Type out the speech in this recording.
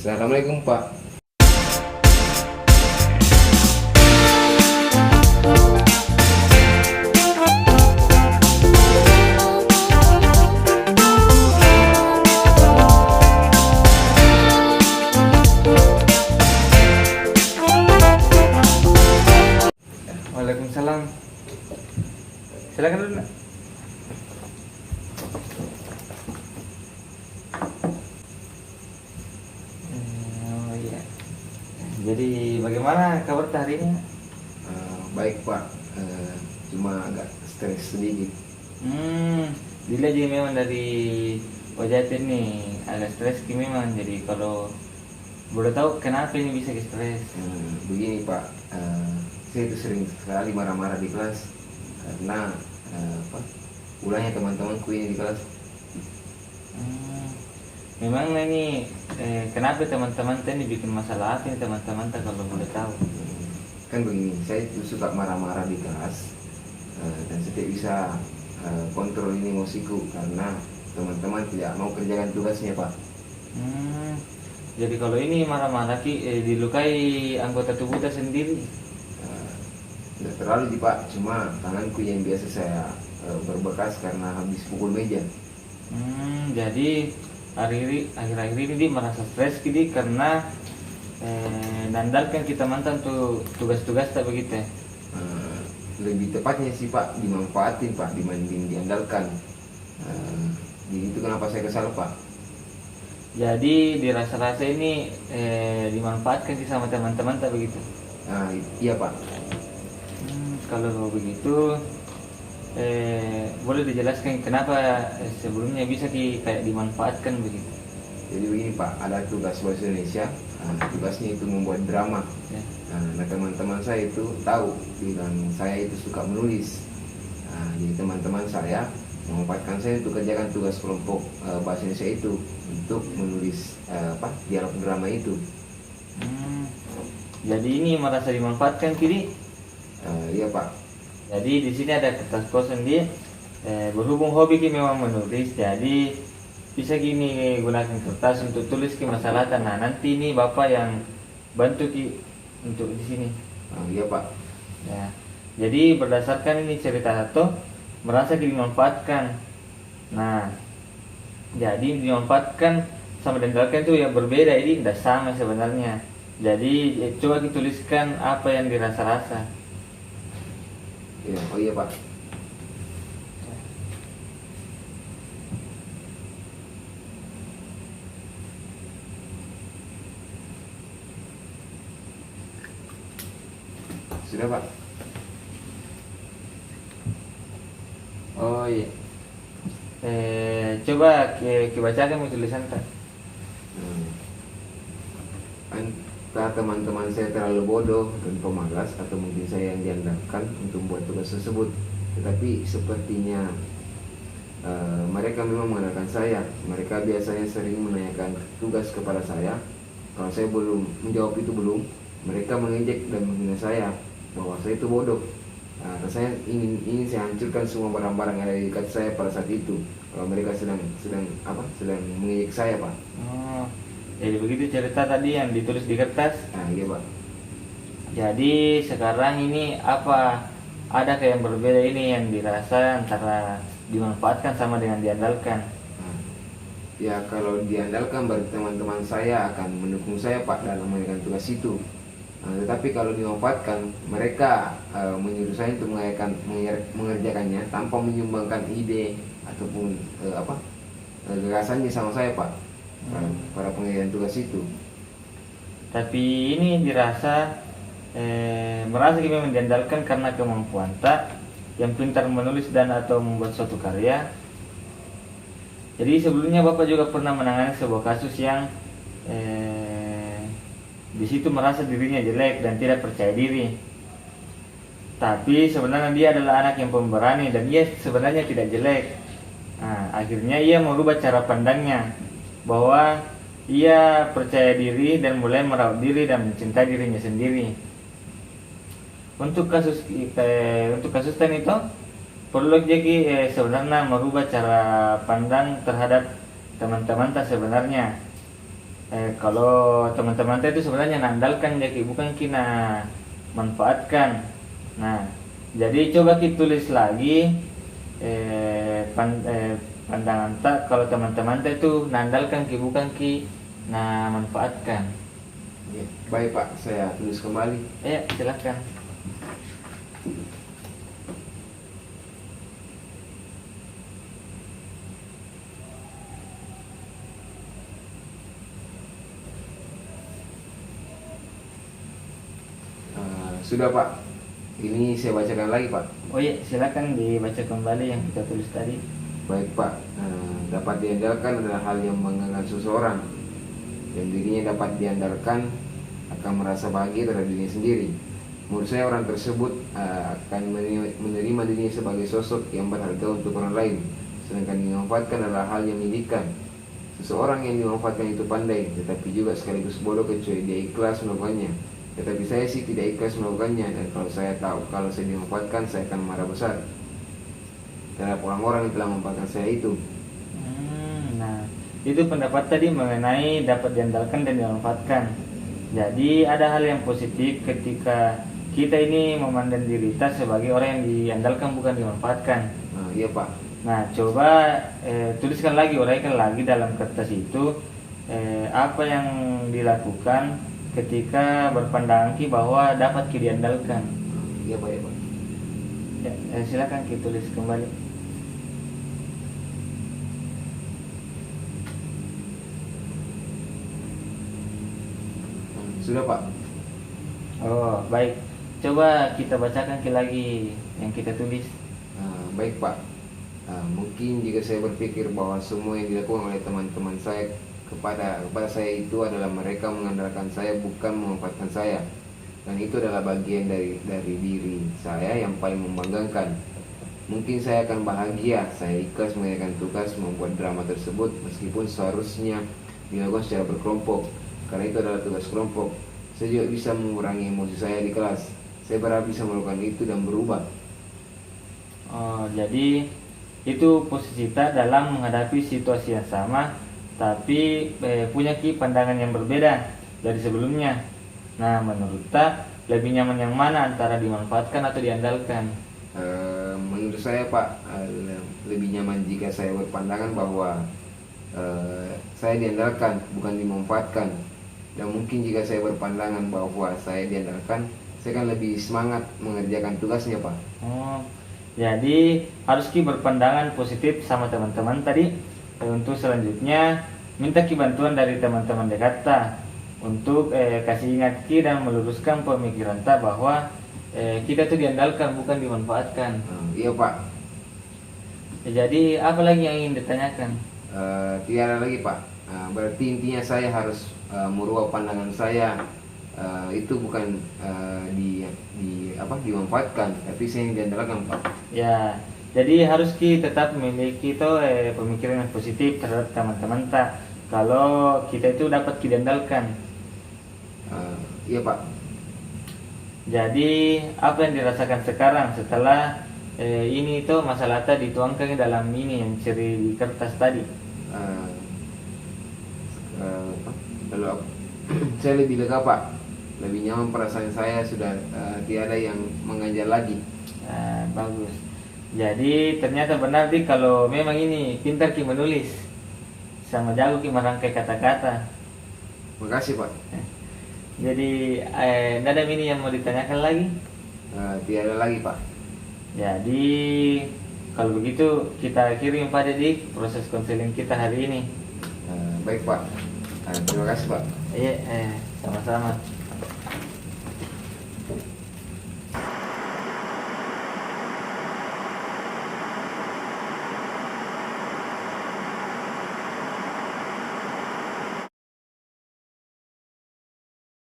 Assalamualaikum Pak. Waalaikumsalam. Silakan dulu, Nak. Oh iya. Jadi bagaimana kabar hari ini? Baik Pak, cuma agak stres sedikit. Dilihat juga memang dari wajah ini agak stres ki memang. Jadi kalau boleh tahu kenapa ini bisa stres? Begini Pak, saya itu sering sekali marah-marah di kelas karena ulahnya teman-temanku ini di kelas. Memang ini kenapa teman-teman ini bikin masalah apa ini teman-teman kalau boleh tahu? Kan begini, saya itu suka marah-marah di kelas dan saya tidak bisa kontrol ini emosiku karena teman-teman tidak mau kerjakan tugasnya Pak. Jadi kalau ini marah-marah ki dilukai anggota tubuh kita sendiri. Tidak terlalu sih Pak, cuma tanganku yang biasa saya berbekas karena habis pukul meja. Jadi akhir-akhir ini dia merasa stres gitu karena nandalkan kita mantan tuh tugas-tugas tak begitu. Lebih tepatnya sih Pak, dimanfaatin Pak dibanding diandalkan. Jadi itu kenapa saya kesal Pak. Jadi dirasa-rasa ini dimanfaatkan sih sama teman-teman tak begitu. Iya Pak. Kalau begitu boleh dijelaskan kenapa sebelumnya bisa kayak dimanfaatkan begitu? Jadi begini Pak, ada tugas bahasa Indonesia, tugasnya itu membuat drama. Ya. Nah teman-teman saya itu tahu bilang saya itu suka menulis. Jadi teman-teman saya memanfaatkan saya untuk kerjakan tugas kelompok bahasa Indonesia itu untuk menulis dialog drama itu. Jadi ini merasa dimanfaatkan kiri? Iya Pak. Jadi di sini ada kertas kosong dia berhubung hobi ki memang menulis, jadi bisa gini gunakan kertas untuk tulis ki masalah tanah. Nanti ini Bapak yang bantu ki untuk di sini. Iya Pak. Ya. Jadi berdasarkan ini cerita satu merasa dimanfaatkan. Nah, jadi dimanfaatkan sama diandalkan itu yang berbeda, ini tidak sama sebenarnya. Jadi coba kita tuliskan apa yang dirasa-rasa. Ya, oh iya Pak. Sudah Pak. Oh iya. Coba bacakan tulisan tak? Entah teman-teman saya terlalu bodoh dan pemalas atau mungkin saya yang diandalkan untuk membuat tugas tersebut. Tetapi sepertinya mereka memang mengandalkan saya. Mereka biasanya sering menanyakan tugas kepada saya. Kalau saya belum menjawab itu mereka mengejek dan menghina saya bahwa saya itu bodoh. Rasanya ingin saya hancurkan semua barang-barang yang ada di dekat saya pada saat itu. Kalau mereka sedang mengejek saya Pak. Jadi begitu cerita tadi yang ditulis di kertas. Iya Pak. Jadi sekarang ini apa ada kayak yang berbeda ini yang dirasa antara dimanfaatkan sama dengan diandalkan? Ya kalau diandalkan berarti teman-teman saya akan mendukung saya Pak dalam mengerjakan tugas itu. Tetapi kalau dimanfaatkan mereka menyuruh saya untuk mengerjakannya tanpa menyumbangkan ide ataupun gagasannya sama saya Pak. Para pengerjaan tugas itu. Tapi ini dirasa merasa memang diandalkan karena kemampuan tak yang pintar menulis dan atau membuat suatu karya. Jadi sebelumnya Bapak juga pernah menangani sebuah kasus yang di situ merasa dirinya jelek dan tidak percaya diri. Tapi sebenarnya dia adalah anak yang pemberani dan dia sebenarnya tidak jelek. Akhirnya ia merubah cara pandangnya bahwa ia percaya diri dan mulai merawat diri dan mencintai dirinya sendiri. Untuk kasus tadi itu perlu jadi sebenarnya merubah cara pandang terhadap teman-teman tak sebenarnya. kalau teman-teman itu sebenarnya nandalkan jadi bukan kina manfaatkan. Nah, jadi coba kita tulis lagi pandangan tak kalau teman-teman itu nandalkan ki bukan ki nah manfaatkan. Ya, baik Pak, saya tulis kembali. Ya, silakan. Sudah Pak, ini saya bacakan lagi Pak. Oh iya, silakan dibaca kembali yang kita tulis tadi. Baik Pak, dapat diandalkan adalah hal yang membanggakan seseorang, dan dirinya dapat diandalkan akan merasa bahagia terhadap dirinya sendiri. Menurut saya orang tersebut akan menerima dirinya sebagai sosok yang berharga untuk orang lain, sedangkan dimanfaatkan adalah hal yang menyedihkan. Seseorang yang dimanfaatkan itu pandai, tetapi juga sekaligus bodoh kecuali dia ikhlas melakukannya. Tetapi saya sih tidak ikhlas melakukannya, dan kalau saya tahu kalau saya dimanfaatkan, saya akan marah besar terhadap orang-orang yang telah memanfaatkan saya itu. Nah, itu pendapat tadi mengenai dapat diandalkan dan dimanfaatkan. Jadi ada hal yang positif ketika kita ini memandang diri kita sebagai orang yang diandalkan bukan dimanfaatkan. Iya Pak. Nah, coba tuliskan lagi, uraikan lagi dalam kertas itu apa yang dilakukan ketika berpandangan bahwa dapat diandalkan. Iya Pak, ya Pak. Ya, silakan kita tulis kembali. Sudah Pak. Oh, baik. Coba kita bacakan lagi yang kita tulis. Baik Pak. Mungkin jika saya berpikir bahwa semua yang dilakukan oleh teman-teman saya kepada saya itu adalah mereka mengandalkan saya bukan memanfaatkan saya, dan itu adalah bagian dari diri saya yang paling membanggakan. Mungkin saya akan bahagia, saya ikhlas mengerjakan tugas membuat drama tersebut meskipun seharusnya dilakukan secara berkelompok, karena itu adalah tugas kelompok. Saya juga bisa mengurangi emosi saya di kelas. Saya berharap bisa melakukan itu dan berubah. Oh, jadi itu posisi kita dalam menghadapi situasi yang sama, tapi punya pandangan yang berbeda dari sebelumnya. Nah, menurut ta lebih nyaman yang mana antara dimanfaatkan atau diandalkan? Menurut saya Pak, lebih nyaman jika saya berpandangan bahwa saya diandalkan bukan dimanfaatkan. Dan mungkin jika saya berpandangan bahwa saya diandalkan, saya akan lebih semangat mengerjakan tugasnya Pak. Oh, jadi harus berpandangan positif sama teman-teman tadi. Untuk selanjutnya minta bantuan dari teman-teman dekat ta untuk kasih ingat dan meluruskan pemikiran ta bahwa kita tuh diandalkan bukan dimanfaatkan. Iya Pak. Jadi apa lagi yang ingin ditanyakan? Tidak ada lagi Pak. Berarti intinya saya harus merubah pandangan saya, itu bukan dimanfaatkan, tapi saya yang diandalkan Pak. Ya, jadi harus tetap memiliki pemikiran yang positif terhadap teman-teman tak. Kalau kita itu dapat diandalkan. Iya Pak. Jadi apa yang dirasakan sekarang setelah ini itu masalah tadi dituangkan dalam ini yang ciri di kertas tadi? Kalau saya lebih lega Pak, lebih nyaman, perasaan saya sudah tiada yang mengajar lagi. Bagus. Jadi ternyata benar kalau memang ini pintar menulis sama jago merangkai kata-kata. Makasih Pak. Jadi ada ini yang mau ditanyakan lagi? Tiada lagi Pak. Jadi kalau begitu kita kirim pada proses konseling kita hari ini. Baik Pak. Terima kasih Pak. Iya, sama-sama.